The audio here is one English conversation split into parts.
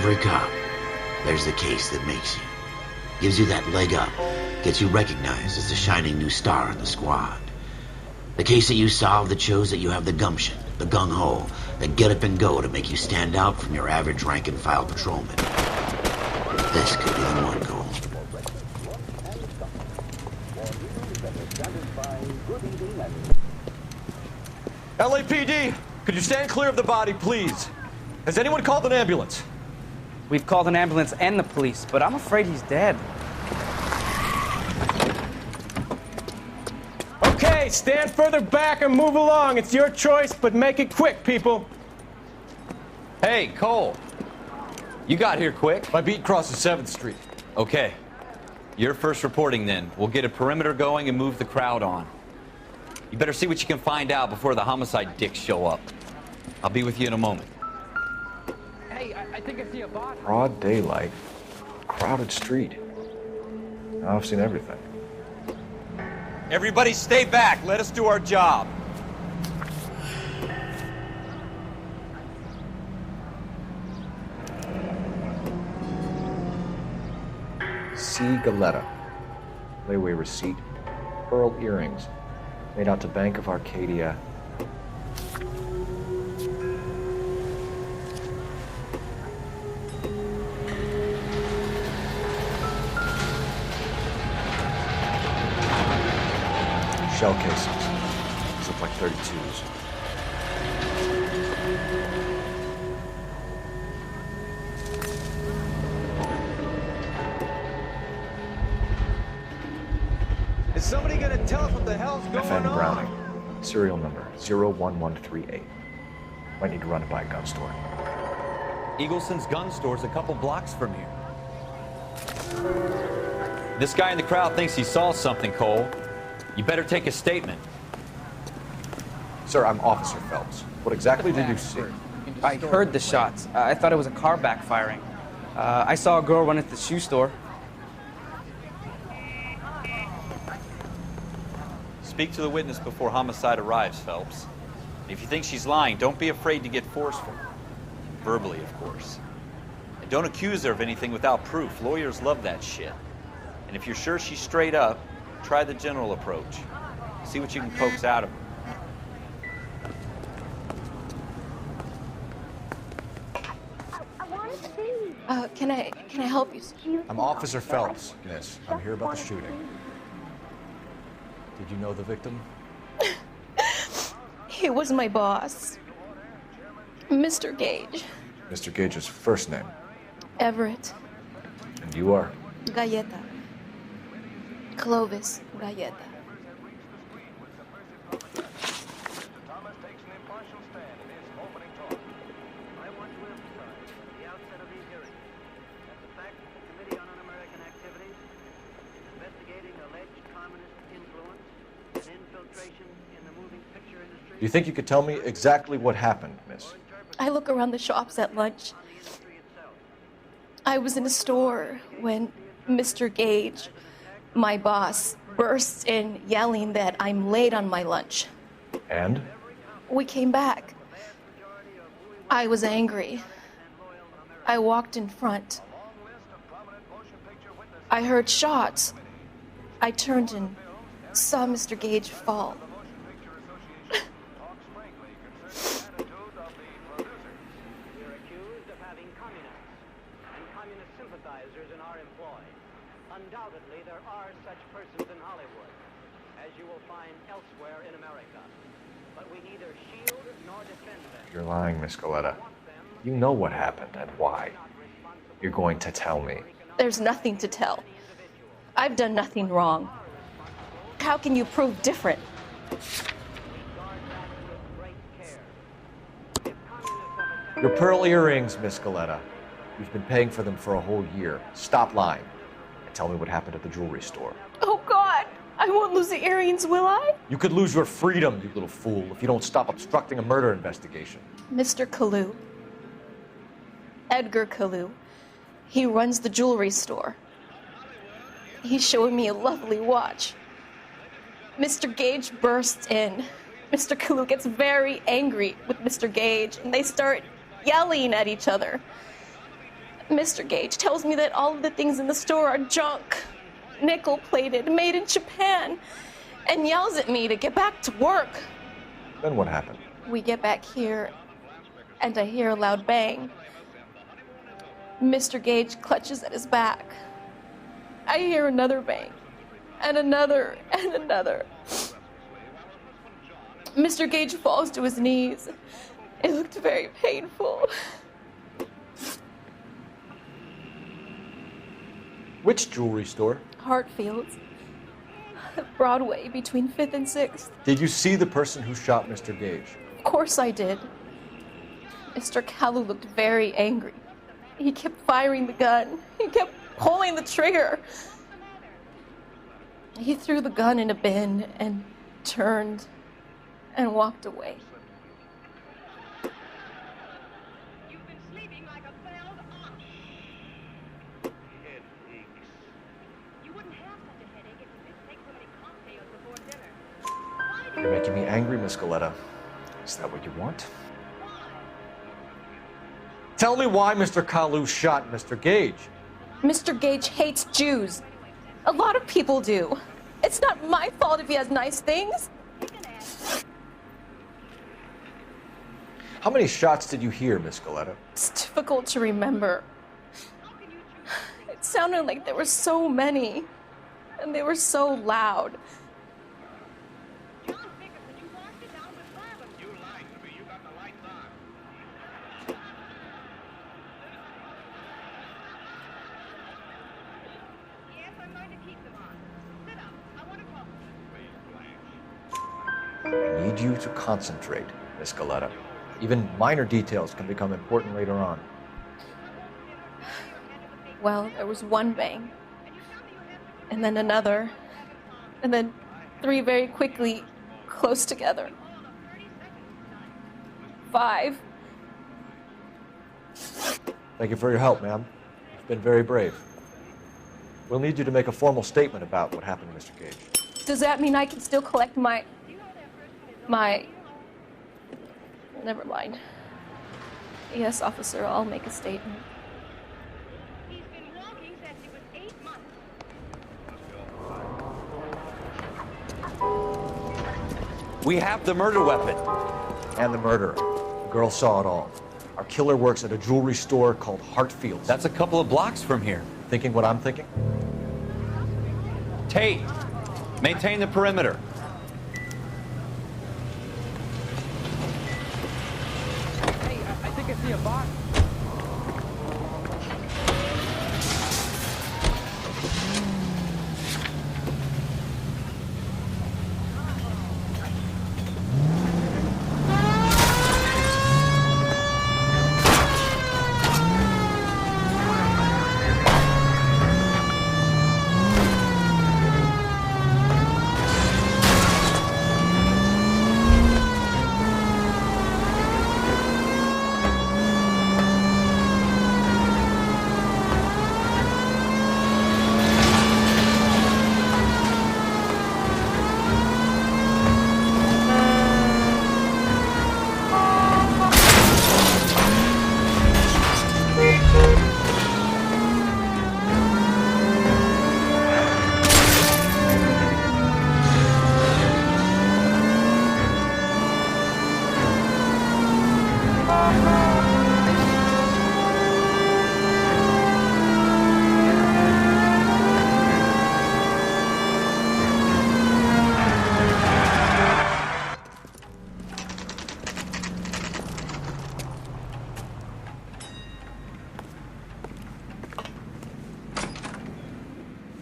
every cop, there's the case that makes you. Gives you that leg up, gets you recognized as the shining new star in the squad. The case that you solve that shows that you have the gumption, the gung-ho, the get up and go to make you stand out from your average rank-and-file patrolman. This could be the one, Cole. LAPD, could you stand clear of the body, please? Has anyone called an ambulance? We've called an ambulance and the police, but I'm afraid he's dead. Okay, stand further back and move along. It's your choice, but make it quick, people. Hey, Cole. You got here quick. My beat crosses 7th Street. Okay. You're first reporting then. We'll get a perimeter going and move the crowd on. You better see what you can find out before the homicide dicks show up. I'll be with you in a moment. Hey, I think I see a body. Broad daylight, crowded street. Now I've seen everything. Everybody stay back. Let us do our job. C. Galetta. Layaway receipt. Pearl earrings. Made out to Bank of Arcadia. Shell casings. These look like 32s. Is somebody gonna tell us what the hell's going FN on? Browning. Serial number 01138. Might need to run it by a gun store. Eagleson's gun store's a couple blocks from here. This guy in the crowd thinks he saw something, Cole. You better take a statement. Sir, I'm Officer Phelps. What exactly did you see? I heard the shots. I thought it was a car backfiring. I saw a girl run into the shoe store. Speak to the witness before homicide arrives, Phelps. If you think she's lying, don't be afraid to get forceful. Verbally, of course. And don't accuse her of anything without proof. Lawyers love that shit. And if you're sure she's straight up, try the general approach. See what you can coax out of her. Can I help you? I'm Officer Phelps, miss. I'm here about the shooting. Did you know the victim? He was my boss, Mr. Gage. Mr. Gage's first name. Everett. And you are? Galleta. Clovis Galleta. Do you think you could tell me exactly what happened, miss? I look around the shops at lunch. I was in a store when Mr. Gage, my boss, bursts in yelling that I'm late on my lunch. And? We came back. I was angry. I walked in front. I heard shots. I turned and saw Mr. Gage fall. Undoubtedly, there are such persons in Hollywood, as you will find elsewhere in America. But we neither shield nor defend them. You're lying, Miss Galetta. You know what happened and why. You're going to tell me. There's nothing to tell. I've done nothing wrong. How can you prove different? Your pearl earrings, Miss Galetta. You've been paying for them for a whole year. Stop lying. And tell me what happened at the jewelry store. Oh, God! I won't lose the earrings, will I? You could lose your freedom, you little fool, if you don't stop obstructing a murder investigation. Mr. Kalu. Edgar Kalu. He runs the jewelry store. He's showing me a lovely watch. Mr. Gage bursts in. Mr. Kalu gets very angry with Mr. Gage, and they start yelling at each other. Mr. Gage tells me that all of the things in the store are junk, nickel-plated, made in Japan, and yells at me to get back to work. Then what happened? We get back here, and I hear a loud bang. Mr. Gage clutches at his back. I hear another bang, and another, and another. Mr. Gage falls to his knees. It looked very painful. Which jewelry store? Hartfield's. Broadway, between 5th and 6th. Did you see the person who shot Mr. Gage? Of course I did. Mr. Kalu looked very angry. He kept firing the gun. He kept pulling the trigger. He threw the gun in a bin and turned and walked away. You've been sleeping like a failed ox. Headaches. You wouldn't have such a headache if you didn't take so many cocktails before dinner. You're making me angry, Miss Goleta. Is that what you want? Tell me why Mr. Kalu shot Mr. Gage. Mr. Gage hates Jews. A lot of people do. It's not my fault if he has nice things. How many shots did you hear, Miss Goleta? It's difficult to remember. It sounded like there were so many, and they were so loud. I need you to concentrate, Miss Goleta. Even minor details can become important later on. Well, there was one bang, and then another, and then 3 very quickly, close together. 5. Thank you for your help, ma'am. You've been very brave. We'll need you to make a formal statement about what happened to Mr. Gage. Does that mean I can still collect my... Never mind. Yes, officer, I'll make a statement. He's been walking since he was 8 months. We have the murder weapon. And the murderer. The girl saw it all. Our killer works at a jewelry store called Hartfield's. That's a couple of blocks from here. Thinking what I'm thinking? Tate, maintain the perimeter. Hey, I think I see a box.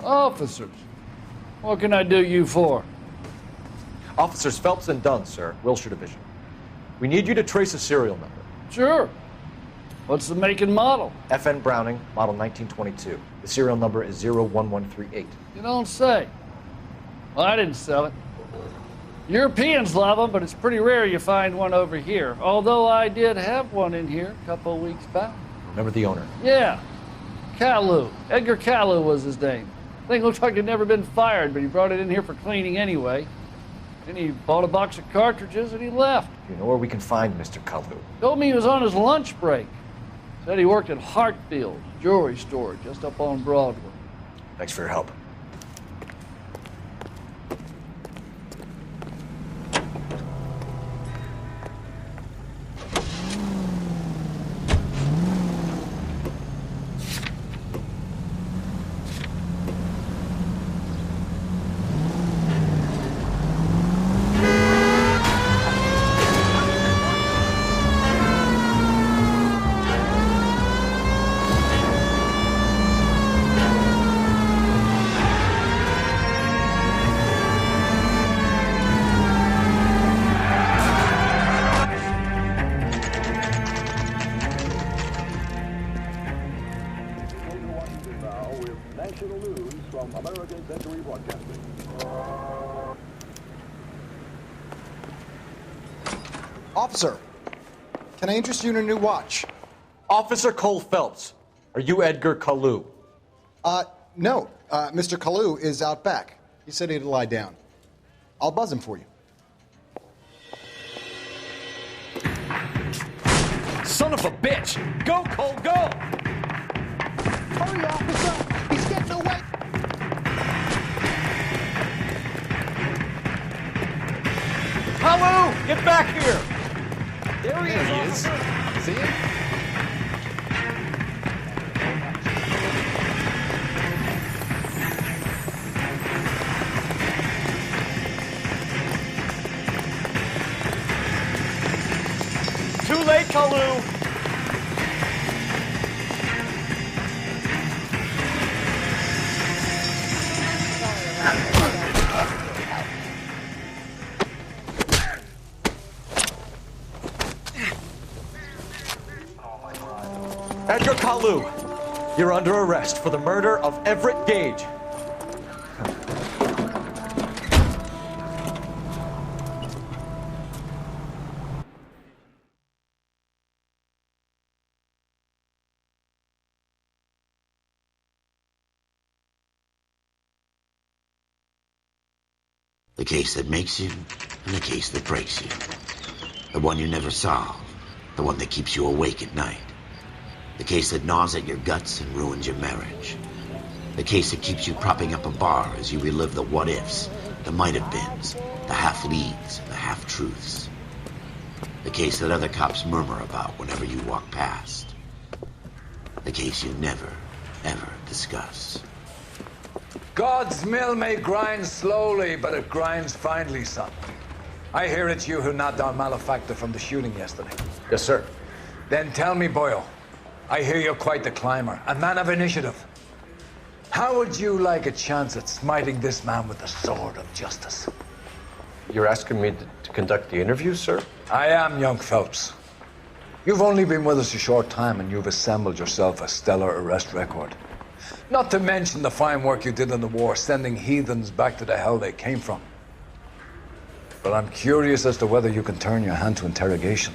Officers, what can I do you for? Officers Phelps and Dunn, sir, Wilshire Division. We need you to trace a serial number. Sure. What's the make and model? FN Browning, model 1922. The serial number is 01138. You don't say. Well, I didn't sell it. Europeans love them, but it's pretty rare you find one over here. Although I did have one in here a couple of weeks back. Remember the owner? Yeah. Kalu. Edgar Kalu was his name. Thing looked like he'd never been fired, but he brought it in here for cleaning anyway. Then he bought a box of cartridges and he left. You know where we can find Mr. Kalu? Told me he was on his lunch break. Said he worked at Hartfield jewelry store just up on Broadway. Thanks for your help. Officer, can I interest you in a new watch? Officer Cole Phelps, are you Edgar Kalu? No. Mr. Kalu is out back. He said he'd lie down. I'll buzz him for you. Son of a bitch! Go, Cole, go! Hurry, officer! He's getting away! Hello! Get back here! There he is. See him? Too late, Kalu! Edgar Kalu, you're under arrest for the murder of Everett Gage. The case that makes you, and the case that breaks you. The one you never solve, the one that keeps you awake at night. The case that gnaws at your guts and ruins your marriage. The case that keeps you propping up a bar as you relive the what-ifs, the might-have-beens, the half-leads, and the half-truths. The case that other cops murmur about whenever you walk past. The case you never, ever discuss. God's mill may grind slowly, but it grinds finely, son. I hear it's you who nabbed our malefactor from the shooting yesterday. Yes, sir. Then tell me, Boyle, I hear you're quite the climber, a man of initiative. How would you like a chance at smiting this man with the sword of justice? You're asking me to conduct the interview, sir? I am, young Phelps. You've only been with us a short time, and you've assembled yourself a stellar arrest record. Not to mention the fine work you did in the war, sending heathens back to the hell they came from. But I'm curious as to whether you can turn your hand to interrogation.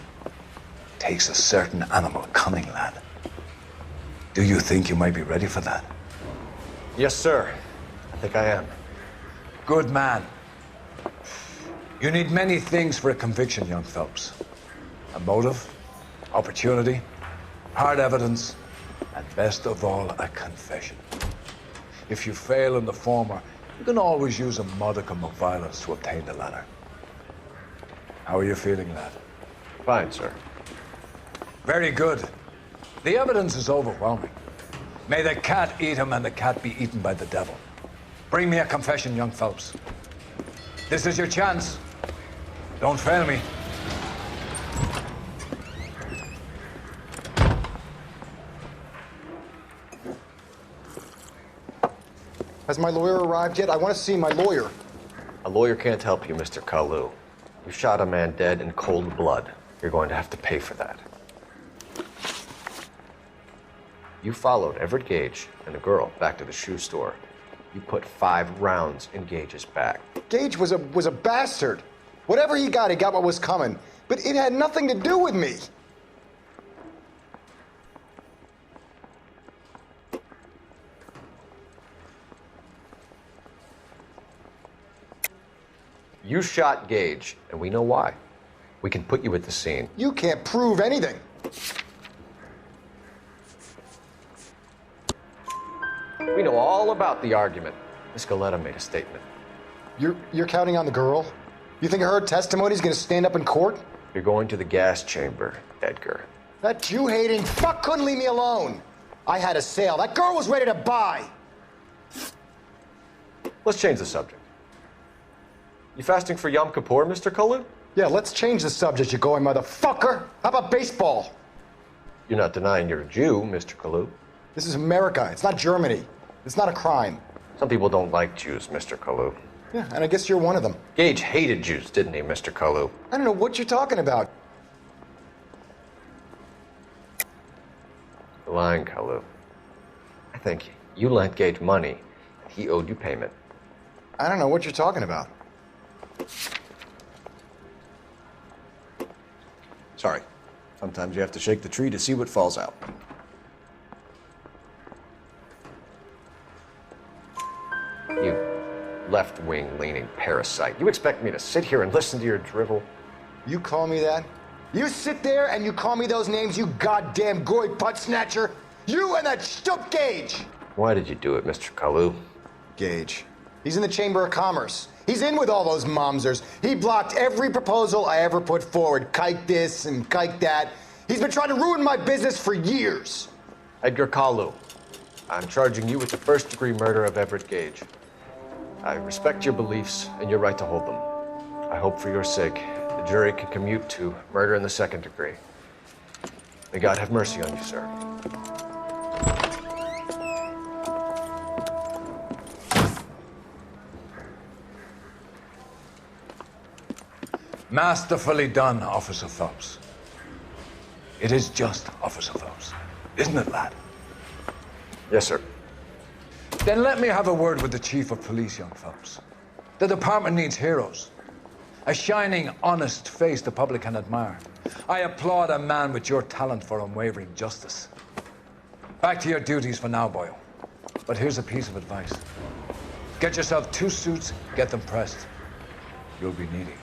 Takes a certain animal cunning, lad. Do you think you might be ready for that? Yes, sir. I think I am. Good man. You need many things for a conviction, young Phelps. A motive, opportunity, hard evidence, and best of all, a confession. If you fail in the former, you can always use a modicum of violence to obtain the latter. How are you feeling, lad? Fine, sir. Very good. The evidence is overwhelming. May the cat eat him and the cat be eaten by the devil. Bring me a confession, young Phelps. This is your chance. Don't fail me. Has my lawyer arrived yet? I want to see my lawyer. A lawyer can't help you, Mr. Kalu. You shot a man dead in cold blood. You're going to have to pay for that. You followed Everett Gage and a girl back to the shoe store. You put 5 rounds in Gage's back. Gage was a bastard. Whatever he got what was coming. But it had nothing to do with me. You shot Gage, and we know why. We can put you at the scene. You can't prove anything. We know all about the argument. Miss Goleta made a statement. You're counting on the girl? You think her testimony is going to stand up in court? You're going to the gas chamber, Edgar. That Jew-hating fuck couldn't leave me alone. I had a sale. That girl was ready to buy. Let's change the subject. You fasting for Yom Kippur, Mr. Kalu? Yeah, let's change the subject, you going motherfucker. How about baseball? You're not denying you're a Jew, Mr. Kalu. This is America. It's not Germany. It's not a crime. Some people don't like Jews, Mr. Kalu. Yeah, and I guess you're one of them. Gage hated Jews, didn't he, Mr. Kalu? I don't know what you're talking about. You're lying, Kalu. I think you lent Gage money, and he owed you payment. I don't know what you're talking about. Sorry. Sometimes you have to shake the tree to see what falls out. You left-wing leaning parasite. You expect me to sit here and listen to your drivel? You call me that? You sit there and you call me those names, you goddamn goy butt snatcher? You and that shtup Gage! Why did you do it, Mr. Kalu? Gage. He's in the Chamber of Commerce. He's in with all those momsers. He blocked every proposal I ever put forward. Kike this and kike that. He's been trying to ruin my business for years. Edgar Kalu, I'm charging you with the first-degree murder of Everett Gage. I respect your beliefs and your right to hold them. I hope for your sake the jury can commute to murder in the second degree. May God have mercy on you, sir. Masterfully done, Officer Phelps. It is just Officer Phelps, isn't it, lad? Yes, sir. Then let me have a word with the Chief of Police, young Phelps. The department needs heroes. A shining, honest face the public can admire. I applaud a man with your talent for unwavering justice. Back to your duties for now, boyo. But here's a piece of advice. Get yourself 2 suits, get them pressed. You'll be needing them.